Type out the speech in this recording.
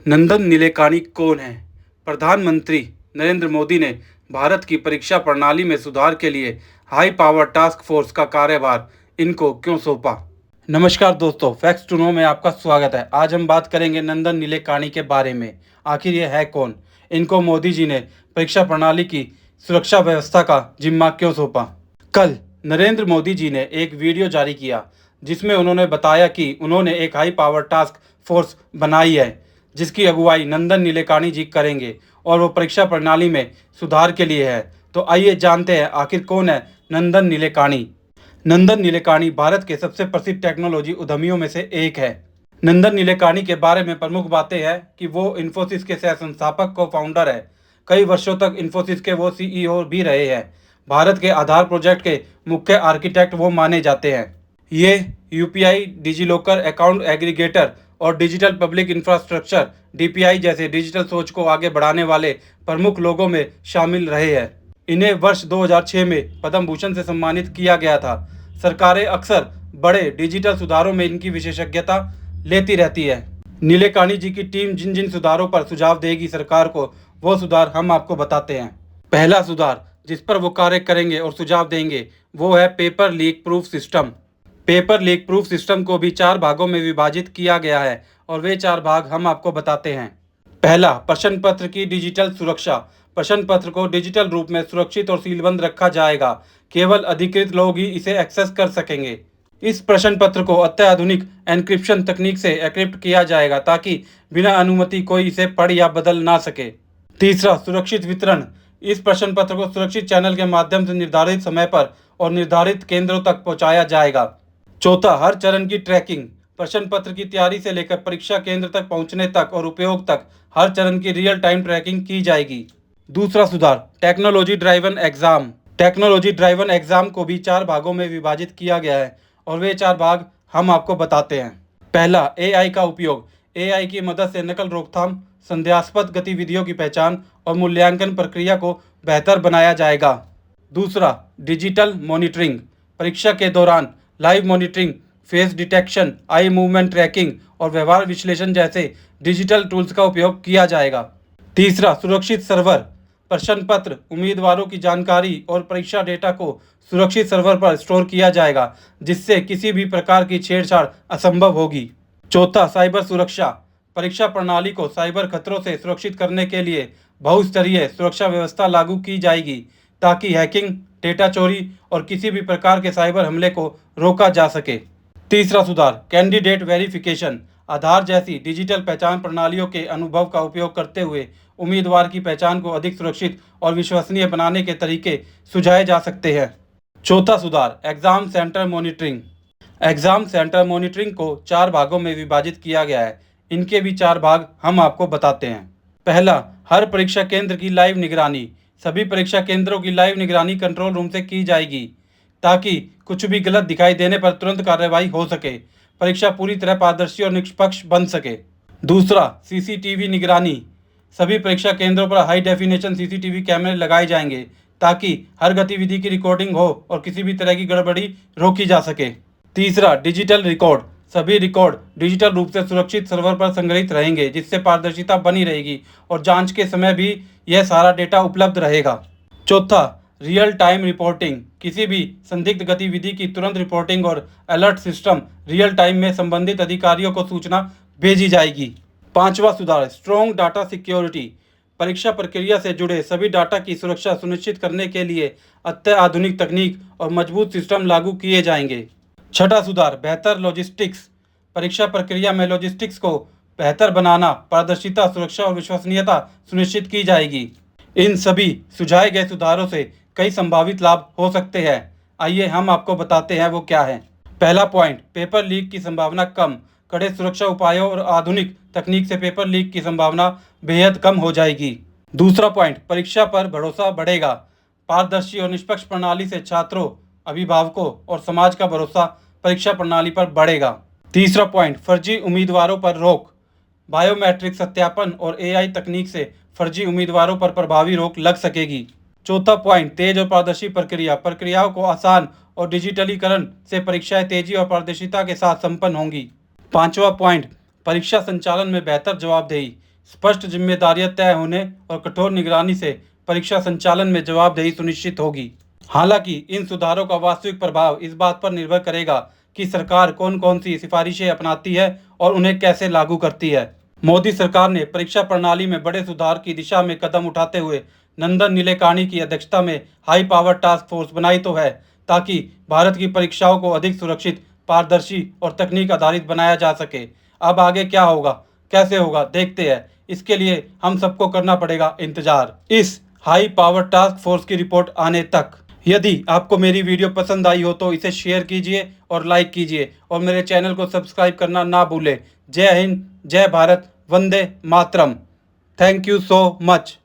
नंदन नीलेकानी कौन है? प्रधानमंत्री नरेंद्र मोदी ने भारत की परीक्षा प्रणाली में सुधार के लिए हाई पावर टास्क फोर्स का कार्यभार इनको क्यों सौंपा? नमस्कार दोस्तों, फैक्ट्स टू नो में आपका स्वागत है। आज हम बात करेंगे नंदन नीलेकानी के बारे में। आखिर ये है कौन? इनको मोदी जी ने परीक्षा प्रणाली की सुरक्षा व्यवस्था का जिम्मा क्यों सौंपा? कल नरेंद्र मोदी जी ने एक वीडियो जारी किया जिसमें उन्होंने बताया कि उन्होंने एक हाई पावर टास्क फोर्स बनाई है जिसकी अगुवाई नंदन नीलेकानी जी करेंगे और वो परीक्षा प्रणाली में सुधार के लिए है। तो आइए जानते हैं आखिर कौन है नंदन नीलेकानी। नंदन नीलेकानी भारत के सबसे प्रसिद्ध टेक्नोलॉजी उद्यमियों में से एक है। नंदन नीलेकानी के बारे में प्रमुख बातें हैं कि वो इन्फोसिस के सह संस्थापक को फाउंडर है। कई वर्षों तक इन्फोसिस के वो सीईओ भी रहे हैं। भारत के आधार प्रोजेक्ट के मुख्य आर्किटेक्ट वो माने जाते हैं। ये यूपीआई, डिजिलॉकर, अकाउंट एग्रीगेटर और डिजिटल पब्लिक इंफ्रास्ट्रक्चर डीपीआई जैसे डिजिटल सोच को आगे बढ़ाने वाले प्रमुख लोगों में शामिल रहे हैं। इन्हें वर्ष 2006 में पद्म भूषण से सम्मानित किया गया था। सरकारें अक्सर बड़े डिजिटल सुधारों में इनकी विशेषज्ञता लेती रहती है। नीलेकानी जी की टीम जिन जिन सुधारों पर सुझाव देगी सरकार को, वो सुधार हम आपको बताते हैं। पहला सुधार जिस पर वो कार्य करेंगे और सुझाव देंगे वो है paper leak proof system. Paper leak proof system को भी 4 भागों में विभाजित किया गया है और वे 4 भाग हम आपको बताते हैं। पहला, प्रश्न पत्र की डिजिटल सुरक्षा। प्रश्न पत्र को डिजिटल रूप में सुरक्षित और सीलबंद रखा जाएगा। केवल अधिकृत लोग ही इसे एक्सेस कर सकेंगे। इस प्रश्न पत्र को अत्याधुनिक एन्क्रिप्शन तकनीक से एन्क्रिप्ट किया जाएगा ताकि बिना अनुमति कोई इसे पढ़ या बदल ना सके। तीसरा, सुरक्षित वितरण। इस प्रश्न पत्र को सुरक्षित चैनल के माध्यम से निर्धारित समय पर और निर्धारित केंद्रों तक पहुंचाया जाएगा। चौथा, हर चरण की ट्रैकिंग। प्रश्न पत्र की तैयारी से लेकर परीक्षा केंद्र तक पहुंचने तक और उपयोग तक हर चरण की रियल टाइम ट्रैकिंग की जाएगी। दूसरा सुधार, technology driven exam. Technology driven exam को भी 4 भागों में विभाजित किया गया है और वे 4 भाग हम आपको बताते हैं। पहला, एआई का उपयोग। एआई की मदद से नकल रोकथाम, संदेहास्पद गतिविधियों की पहचान और मूल्यांकन प्रक्रिया को बेहतर बनाया जाएगा। दूसरा, डिजिटल मॉनिटरिंग। परीक्षा के दौरान live monitoring, face detection, eye movement tracking और व्यवहार विश्लेषण जैसे डिजिटल टूल्स का उपयोग किया जाएगा। तीसरा, सुरक्षित सर्वर। प्रश्न पत्र, उम्मीदवारों की जानकारी और परीक्षा डेटा को सुरक्षित सर्वर पर स्टोर किया जाएगा जिससे किसी भी प्रकार की छेड़छाड़ असंभव होगी। चौथा, साइबर सुरक्षा। परीक्षा प्रणाली को साइबर खतरों से सुरक्षित करने के लिए बहुस्तरीय सुरक्षा व्यवस्था लागू की जाएगी ताकि हैकिंग, डेटा चोरी और किसी भी प्रकार के साइबर हमले को रोका जा सके। तीसरा सुधार, कैंडिडेट वेरिफिकेशन। आधार जैसी डिजिटल पहचान प्रणालियों के अनुभव का उपयोग करते हुए उम्मीदवार की पहचान को अधिक सुरक्षित और विश्वसनीय बनाने के तरीके सुझाए जा सकते हैं। चौथा सुधार, exam centre monitoring. Exam centre monitoring को 4 भागों में विभाजित किया गया है। इनके भी 4 भाग हम आपको बताते हैं। पहला, हर परीक्षा केंद्र की लाइव निगरानी। सभी परीक्षा केंद्रों की लाइव निगरानी कंट्रोल रूम से की जाएगी ताकि कुछ भी गलत दिखाई देने पर तुरंत कार्रवाई हो सके, परीक्षा पूरी तरह पारदर्शी और निष्पक्ष बन सके। दूसरा, सीसीटीवी निगरानी। सभी परीक्षा केंद्रों पर हाई डेफिनेशन सीसीटीवी कैमरे लगाए जाएंगे ताकि हर गतिविधि की रिकॉर्डिंग हो और किसी भी तरह की गड़बड़ी रोकी जा सके। तीसरा, डिजिटल रिकॉर्ड। सभी रिकॉर्ड डिजिटल रूप से सुरक्षित सर्वर पर संग्रहित रहेंगे जिससे पारदर्शिता बनी रहेगी और जांच के समय भी यह सारा डेटा उपलब्ध रहेगा। चौथा, रियल टाइम रिपोर्टिंग। किसी भी संदिग्ध गतिविधि की तुरंत रिपोर्टिंग और अलर्ट सिस्टम रियल टाइम में संबंधित अधिकारियों को सूचना भेजी जाएगी। पांचवा सुधार, स्ट्रॉन्ग डाटा सिक्योरिटी। परीक्षा प्रक्रिया से जुड़े सभी डाटा की सुरक्षा सुनिश्चित करने के लिए अत्याधुनिक तकनीक और मजबूत सिस्टम लागू किए जाएंगे। छठा सुधार, बेहतर लॉजिस्टिक्स। परीक्षा प्रक्रिया में लॉजिस्टिक्स को बेहतर बनाना, पारदर्शिता, सुरक्षा और विश्वसनीयता सुनिश्चित की जाएगी। इन सभी सुझाए गए सुधारों से कई संभावित लाभ हो सकते हैं। आइए हम आपको बताते हैं वो क्या है। पहला पॉइंट, पेपर लीक की संभावना कम। कड़े सुरक्षा उपायों और आधुनिक तकनीक से पेपर लीक की संभावना बेहद कम हो जाएगी। दूसरा पॉइंट, परीक्षा पर भरोसा बढ़ेगा। पारदर्शी और निष्पक्ष प्रणाली से छात्रों, अभिभावकों और समाज का भरोसा परीक्षा प्रणाली पर बढ़ेगा। तीसरा पॉइंट, फर्जी उम्मीदवारों पर रोक। बायोमेट्रिक सत्यापन और एआई तकनीक से फर्जी उम्मीदवारों पर प्रभावी रोक लग सकेगी। चौथा पॉइंट, तेज और पारदर्शी प्रक्रिया। प्रक्रियाओं को आसान और डिजिटलीकरण से परीक्षाएं तेजी और पारदर्शिता के साथ संपन्न होंगी। पांचवा पॉइंट, परीक्षा संचालन में बेहतर जवाबदेही। स्पष्ट जिम्मेदारियां तय होने और कठोर निगरानी से परीक्षा संचालन में जवाबदेही सुनिश्चित होगी। हालांकि इन सुधारों का वास्तविक प्रभाव इस बात पर निर्भर करेगा कि सरकार कौन कौन सी सिफारिशें अपनाती है और उन्हें कैसे लागू करती है। मोदी सरकार ने परीक्षा प्रणाली में बड़े सुधार की दिशा में कदम उठाते हुए नंदन नीलेकानी की अध्यक्षता में हाई पावर टास्क फोर्स बनाई तो है, ताकि भारत की परीक्षाओं को अधिक सुरक्षित, पारदर्शी और तकनीक आधारित बनाया जा सके। अब आगे क्या होगा, कैसे होगा, देखते हैं। इसके लिए हम सबको करना पड़ेगा इंतजार इस हाई पावर टास्क फोर्स की रिपोर्ट आने तक। यदि आपको मेरी वीडियो पसंद आई हो तो इसे शेयर कीजिए और लाइक कीजिए और मेरे चैनल को सब्सक्राइब करना ना भूलें। जय हिंद, जय भारत, वंदे मातरम। Thank you so much.